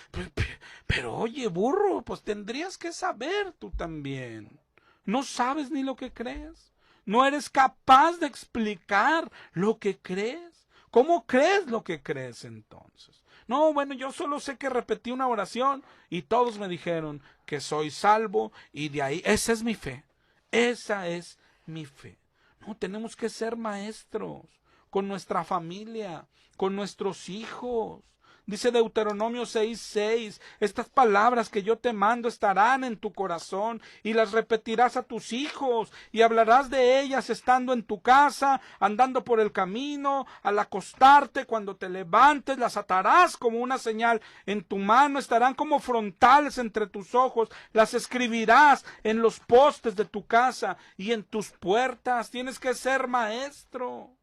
Pero oye, burro, pues tendrías que saber tú también. No sabes ni lo que crees. No eres capaz de explicar lo que crees. ¿Cómo crees lo que crees entonces? No, bueno, yo solo sé que repetí una oración y todos me dijeron que soy salvo y de ahí, esa es mi fe, esa es mi fe. No, tenemos que ser maestros con nuestra familia, con nuestros hijos. Dice Deuteronomio 6:6, estas palabras que yo te mando estarán en tu corazón y las repetirás a tus hijos y hablarás de ellas estando en tu casa, andando por el camino, al acostarte, cuando te levantes, las atarás como una señal en tu mano, estarán como frontales entre tus ojos, las escribirás en los postes de tu casa y en tus puertas. Tienes que ser maestro.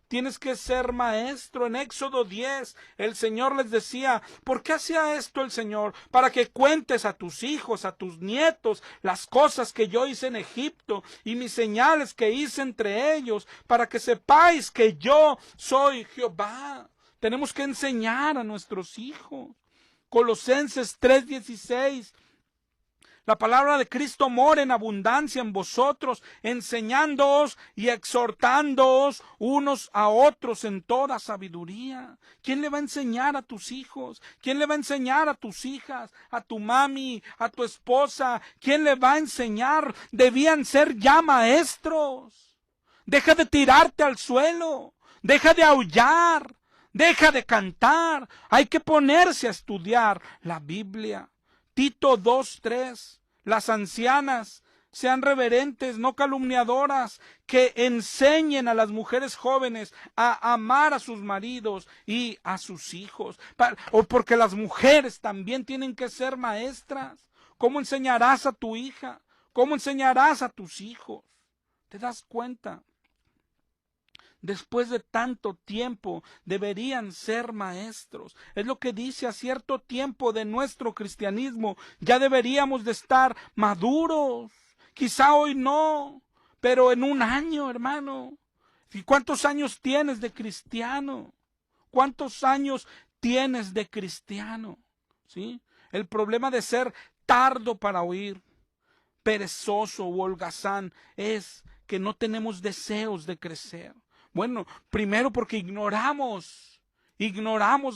Tienes que ser maestro. En Éxodo 10, el Señor les decía, ¿por qué hacía esto el Señor? Para que cuentes a tus hijos, a tus nietos, las cosas que yo hice en Egipto y mis señales que hice entre ellos, para que sepáis que yo soy Jehová. Tenemos que enseñar a nuestros hijos. Colosenses 3:16. La palabra de Cristo mora en abundancia en vosotros, enseñándoos y exhortándoos unos a otros en toda sabiduría. ¿Quién le va a enseñar a tus hijos? ¿Quién le va a enseñar a tus hijas? ¿A tu mami? ¿A tu esposa? ¿Quién le va a enseñar? Debían ser ya maestros. Deja de tirarte al suelo. Deja de aullar. Deja de cantar. Hay que ponerse a estudiar la Biblia. Tito 2:3, las ancianas sean reverentes, no calumniadoras, que enseñen a las mujeres jóvenes a amar a sus maridos y a sus hijos. O porque las mujeres también tienen que ser maestras. ¿Cómo enseñarás a tu hija? ¿Cómo enseñarás a tus hijos? ¿Te das cuenta? Después de tanto tiempo deberían ser maestros. Es lo que dice, a cierto tiempo de nuestro cristianismo ya deberíamos de estar maduros. Quizá hoy no, pero en un año, hermano. ¿Y cuántos años tienes de cristiano? ¿Cuántos años tienes de cristiano? ¿Sí? El problema de ser tardo para oír, perezoso o holgazán, es que no tenemos deseos de crecer. Bueno, primero porque ignoramos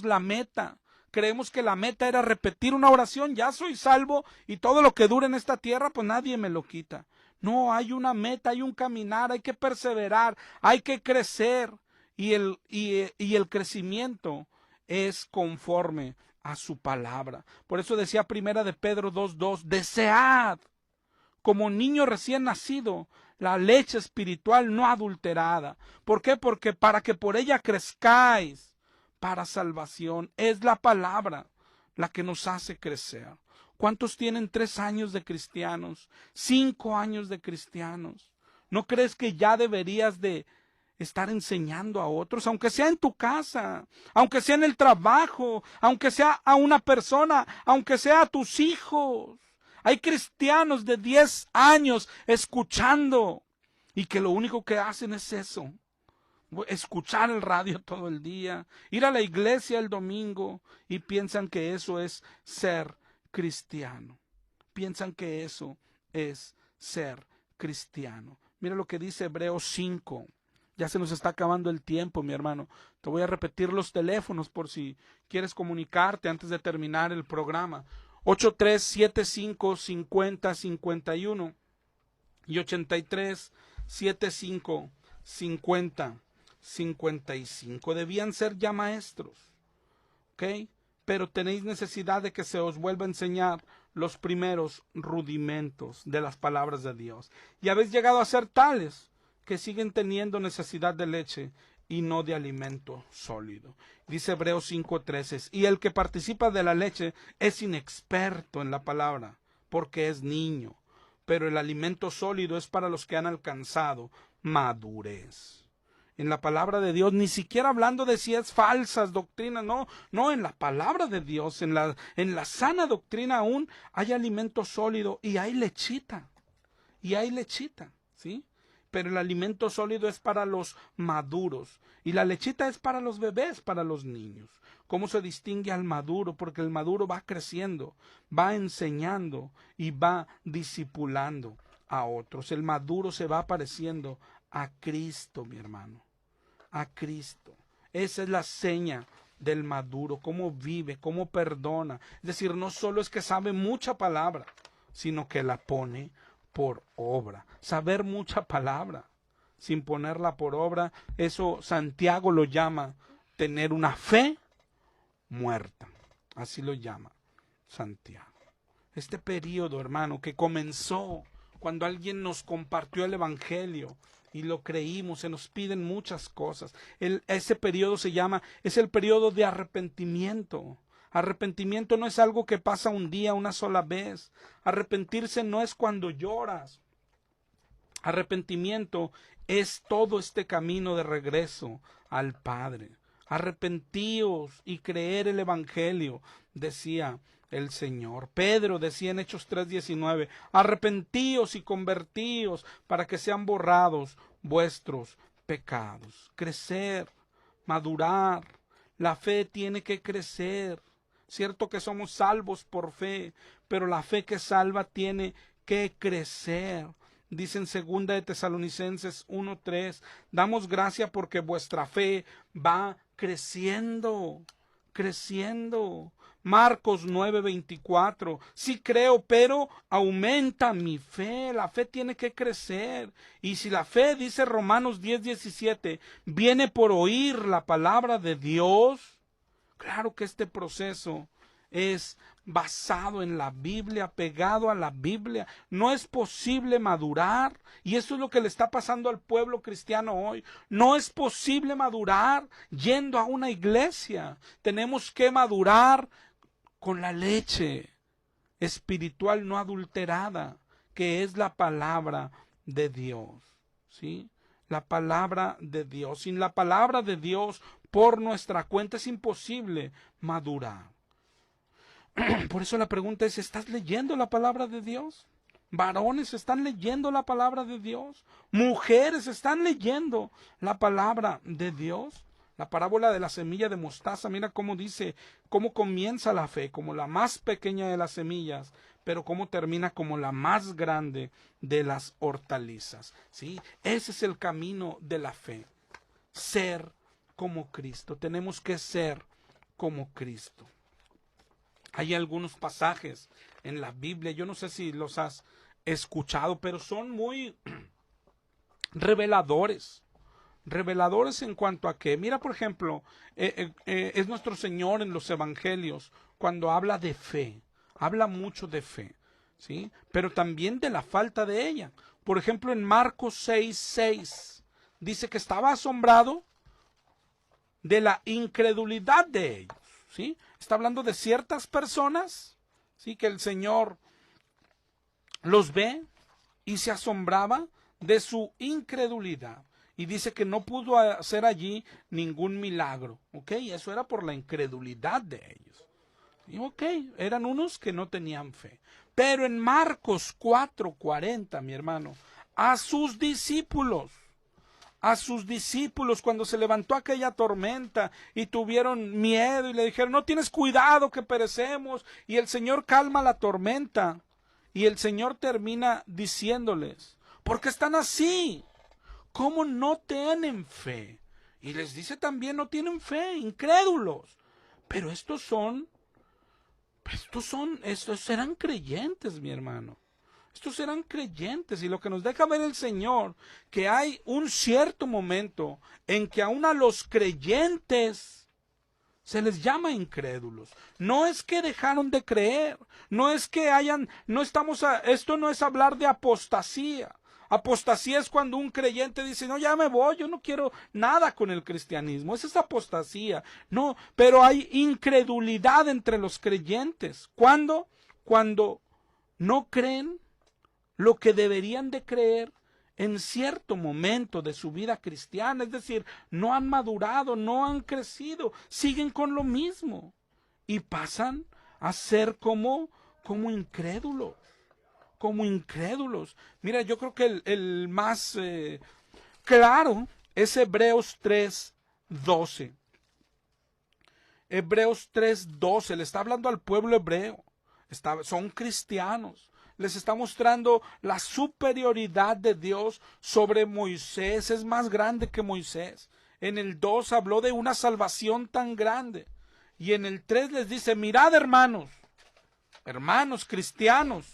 la meta. Creemos que la meta era repetir una oración, ya soy salvo y todo lo que dure en esta tierra, pues nadie me lo quita. No, hay una meta, hay un caminar, hay que perseverar, hay que crecer y el crecimiento es conforme a su palabra. Por eso decía Primera de Pedro 2:2, desead como niño recién nacido la leche espiritual no adulterada. ¿Por qué? Porque para que por ella crezcáis para salvación. Es la palabra la que nos hace crecer. ¿Cuántos tienen 3 años de cristianos? 5 años de cristianos. ¿No crees que ya deberías de estar enseñando a otros, aunque sea en tu casa, aunque sea en el trabajo, aunque sea a una persona, aunque sea a tus hijos? Hay cristianos de 10 años escuchando y que lo único que hacen es eso, escuchar el radio todo el día, ir a la iglesia el domingo y piensan que eso es ser cristiano. Piensan que eso es ser cristiano. Mira lo que dice Hebreos 5. Ya se nos está acabando el tiempo, mi hermano. Te voy a repetir los teléfonos por si quieres comunicarte antes de terminar el programa. 83755051 y 83755055. Debían ser ya maestros, ¿ok? Pero tenéis necesidad de que se os vuelva a enseñar los primeros rudimentos de las palabras de Dios. Y habéis llegado a ser tales que siguen teniendo necesidad de leche y no de alimento sólido. Dice Hebreos 5:13, y el que participa de la leche es inexperto en la palabra, porque es niño, pero el alimento sólido es para los que han alcanzado madurez. En la palabra de Dios, ni siquiera hablando de si es falsas doctrinas, no, en la palabra de Dios, en la sana doctrina aún hay alimento sólido y hay lechita, ¿sí? Pero el alimento sólido es para los maduros y la lechita es para los bebés, para los niños. ¿Cómo se distingue al maduro? Porque el maduro va creciendo, va enseñando y va discipulando a otros. El maduro se va pareciendo a Cristo, mi hermano, a Cristo. Esa es la seña del maduro, cómo vive, cómo perdona. Es decir, no solo es que sabe mucha palabra, sino que la pone por obra. Saber mucha palabra sin ponerla por obra, eso Santiago lo llama tener una fe muerta. Así lo llama Santiago. Este periodo, hermano, que comenzó cuando alguien nos compartió el evangelio y lo creímos, se nos piden muchas cosas. Ese periodo es el periodo de arrepentimiento. Arrepentimiento no es algo que pasa un día, una sola vez. Arrepentirse no es cuando lloras. Arrepentimiento es todo este camino de regreso al Padre. Arrepentíos y creer el evangelio, decía el Señor. Pedro decía en Hechos 3:19, arrepentíos y convertíos para que sean borrados vuestros pecados. Crecer, madurar, la fe tiene que crecer. Cierto que somos salvos por fe, pero la fe que salva tiene que crecer. Dice en 2 de Tesalonicenses 1:3, damos gracia porque vuestra fe va creciendo. Marcos 9:24, sí creo, pero aumenta mi fe. La fe tiene que crecer. Y si la fe, dice Romanos 10:17, viene por oír la palabra de Dios, claro que este proceso es basado en la Biblia, pegado a la Biblia. No es posible madurar, y eso es lo que le está pasando al pueblo cristiano hoy. No es posible madurar yendo a una iglesia. Tenemos que madurar con la leche espiritual no adulterada, que es la palabra de Dios, ¿sí? La palabra de Dios. Sin la palabra de Dios por nuestra cuenta es imposible madurar. Por eso la pregunta es, ¿estás leyendo la palabra de Dios? Varones, ¿están leyendo la palabra de Dios? Mujeres, ¿están leyendo la palabra de Dios? La parábola de la semilla de mostaza, mira cómo dice, cómo comienza la fe, como la más pequeña de las semillas, pero cómo termina como la más grande de las hortalizas, ¿sí? Ese es el camino de la fe, ser como Cristo. Tenemos que ser como Cristo. Hay algunos pasajes en la Biblia, yo no sé si los has escuchado, pero son muy reveladores en cuanto a que, mira por ejemplo, es nuestro Señor en los evangelios cuando habla de fe, habla mucho de fe, ¿sí? Pero también de la falta de ella. Por ejemplo, en Marcos 6:6 dice que estaba asombrado de la incredulidad de ellos, ¿sí? Está hablando de ciertas personas, ¿sí? Que el Señor los ve y se asombraba de su incredulidad. Y dice que no pudo hacer allí ningún milagro, ¿ok? Eso era por la incredulidad de ellos. Y ok, eran unos que no tenían fe. Pero en Marcos 4:40, mi hermano, a sus discípulos, cuando se levantó aquella tormenta y tuvieron miedo y le dijeron, no tienes cuidado que perecemos, y el Señor calma la tormenta, y el Señor termina diciéndoles, ¿por qué están así? ¿Cómo no tienen fe? Y les dice también, no tienen fe, incrédulos. Pero estos eran creyentes, mi hermano. Estos eran creyentes, y lo que nos deja ver el Señor, que hay un cierto momento en que aún a los creyentes Se les llama incrédulos. No es que dejaron de creer, no es que esto no es hablar de apostasía. Apostasía es cuando un creyente dice, no, ya me voy, yo no quiero nada con el cristianismo. Esa es apostasía. No, pero hay incredulidad entre los creyentes. ¿Cuándo? Cuando no creen lo que deberían de creer en cierto momento de su vida cristiana, es decir, no han madurado, no han crecido, siguen con lo mismo y pasan a ser como incrédulos, como incrédulos. Mira, yo creo que el más claro es Hebreos 3:12. Hebreos 3:12, le está hablando al pueblo hebreo, son cristianos. Les está mostrando la superioridad de Dios sobre Moisés. Es más grande que Moisés. En el 2 habló de una salvación tan grande. Y en el 3 les dice, mirad hermanos cristianos,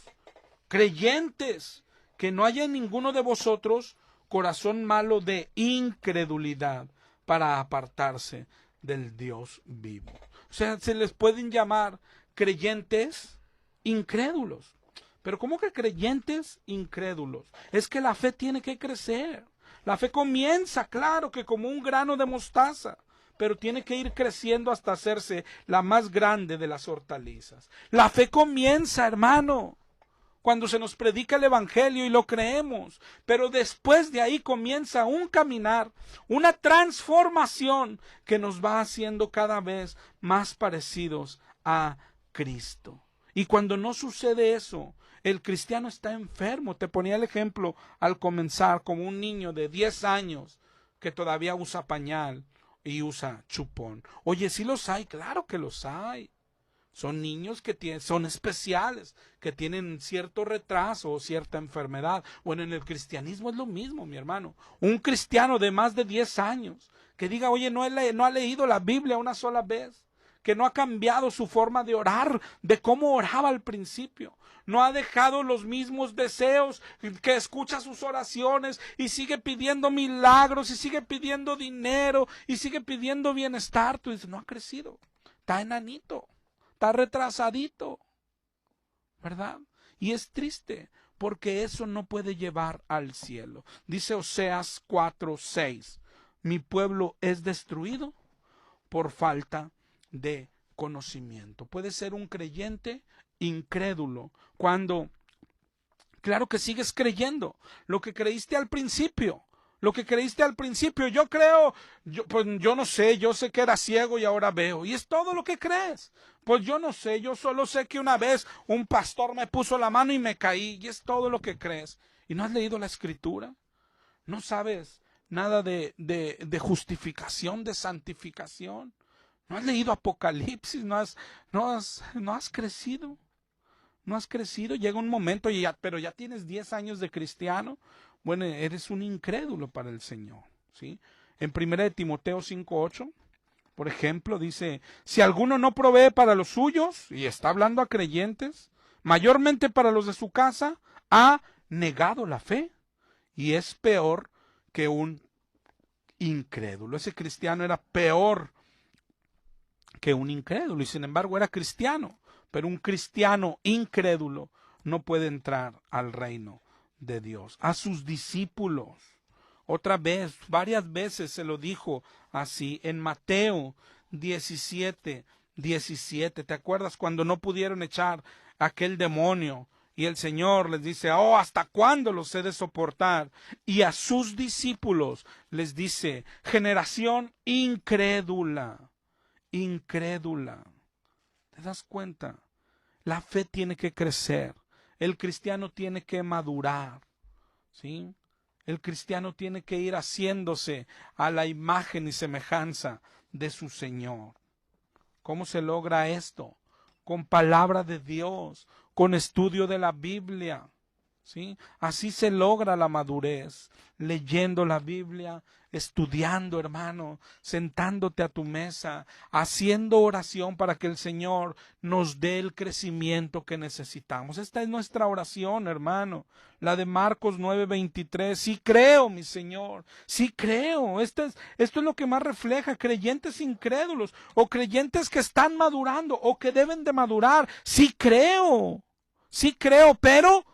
creyentes, que no haya en ninguno de vosotros corazón malo de incredulidad para apartarse del Dios vivo. O sea, se les pueden llamar creyentes incrédulos. Pero ¿cómo que creyentes incrédulos? Es que la fe tiene que crecer. La fe comienza, claro, que como un grano de mostaza, pero tiene que ir creciendo hasta hacerse la más grande de las hortalizas. La fe comienza, hermano, cuando se nos predica el evangelio y lo creemos, pero después de ahí comienza un caminar, una transformación que nos va haciendo cada vez más parecidos a Cristo. Y cuando no sucede eso, el cristiano está enfermo. Te ponía el ejemplo al comenzar como un niño de 10 años que todavía usa pañal y usa chupón. Oye, ¿sí los hay? Claro que los hay. Son niños que son especiales, que tienen cierto retraso o cierta enfermedad. Bueno, en el cristianismo es lo mismo, mi hermano. Un cristiano de más de 10 años que diga, oye, no ha leído la Biblia una sola vez, que no ha cambiado su forma de orar, de cómo oraba al principio, no ha dejado los mismos deseos, que escucha sus oraciones y sigue pidiendo milagros y sigue pidiendo dinero y sigue pidiendo bienestar. Tú dices, no ha crecido, está enanito, está retrasadito, ¿verdad? Y es triste porque eso no puede llevar al cielo. Dice Oseas 4:6, mi pueblo es destruido por falta de conocimiento. Puede ser un creyente incrédulo cuando, claro que sigues creyendo lo que creíste al principio. Lo que creíste al principio, pues yo no sé, yo sé que era ciego y ahora veo. Y es todo lo que crees. Pues yo no sé, yo solo sé que una vez un pastor me puso la mano y me caí. Y es todo lo que crees. ¿Y no has leído la Escritura? ¿No sabes nada de justificación, de santificación? ¿No has leído Apocalipsis? ¿No has crecido? ¿No has crecido? Llega un momento, pero ya tienes 10 años de cristiano. Bueno, eres un incrédulo para el Señor, ¿sí? En 1 Timoteo 5:8, por ejemplo, dice, si alguno no provee para los suyos, y está hablando a creyentes, mayormente para los de su casa, ha negado la fe y es peor que un incrédulo. Ese cristiano era peor que un incrédulo y sin embargo era cristiano, pero un cristiano incrédulo no puede entrar al reino de Dios. A sus discípulos, otra vez, varias veces se lo dijo así en Mateo 17:17. ¿Te acuerdas cuando no pudieron echar aquel demonio? Y el Señor les dice, oh, ¿hasta cuándo los he de soportar? Y a sus discípulos les dice, generación incrédula. Incrédula. ¿Te das cuenta? La fe tiene que crecer. El cristiano tiene que madurar. ¿Sí? El cristiano tiene que ir haciéndose a la imagen y semejanza de su Señor. ¿Cómo se logra esto? Con palabra de Dios, con estudio de la Biblia. ¿sí? Así se logra la madurez, leyendo la Biblia, estudiando, hermano, sentándote a tu mesa, haciendo oración para que el Señor nos dé el crecimiento que necesitamos. Esta es nuestra oración, hermano, la de Marcos 9:23. Sí creo, mi Señor, sí creo. Esto es lo que más refleja creyentes incrédulos o creyentes que están madurando o que deben de madurar. Sí creo, pero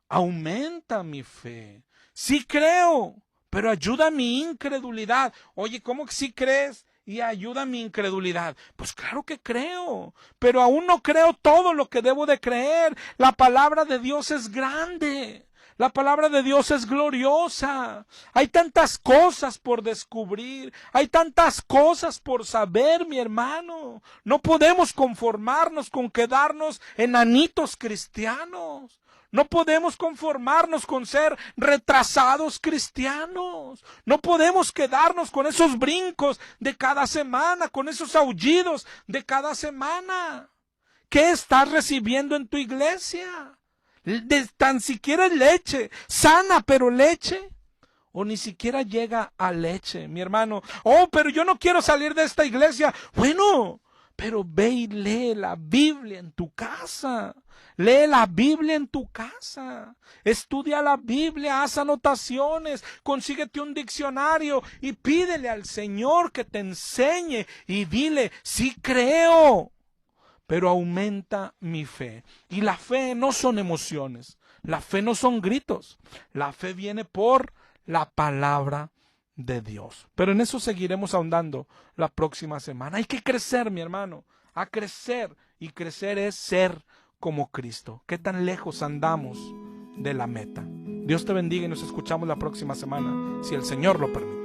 aumenta mi fe. Sí creo, pero ayuda mi incredulidad. Oye, ¿cómo que sí crees y ayuda mi incredulidad? Pues claro que creo, pero aún no creo todo lo que debo de creer. La palabra de Dios es grande. La palabra de Dios es gloriosa. Hay tantas cosas por descubrir. Hay tantas cosas por saber, mi hermano. No podemos conformarnos con quedarnos enanitos cristianos. No podemos conformarnos con ser retrasados cristianos. No podemos quedarnos con esos brincos de cada semana, con esos aullidos de cada semana. ¿Qué estás recibiendo en tu iglesia? Tan siquiera leche, sana, pero leche. O ni siquiera llega a leche, mi hermano. Oh, pero yo no quiero salir de esta iglesia. Bueno, pero ve y lee la Biblia en tu casa. Lee la Biblia en tu casa. Estudia la Biblia, haz anotaciones, consíguete un diccionario y pídele al Señor que te enseñe y dile, sí creo, pero aumenta mi fe. Y la fe no son emociones, la fe no son gritos, la fe viene por la palabra de Dios. Pero en eso seguiremos ahondando la próxima semana. Hay que crecer, mi hermano, a crecer, y crecer es ser como Cristo. ¿Qué tan lejos andamos de la meta? Dios te bendiga y nos escuchamos la próxima semana, si el Señor lo permite.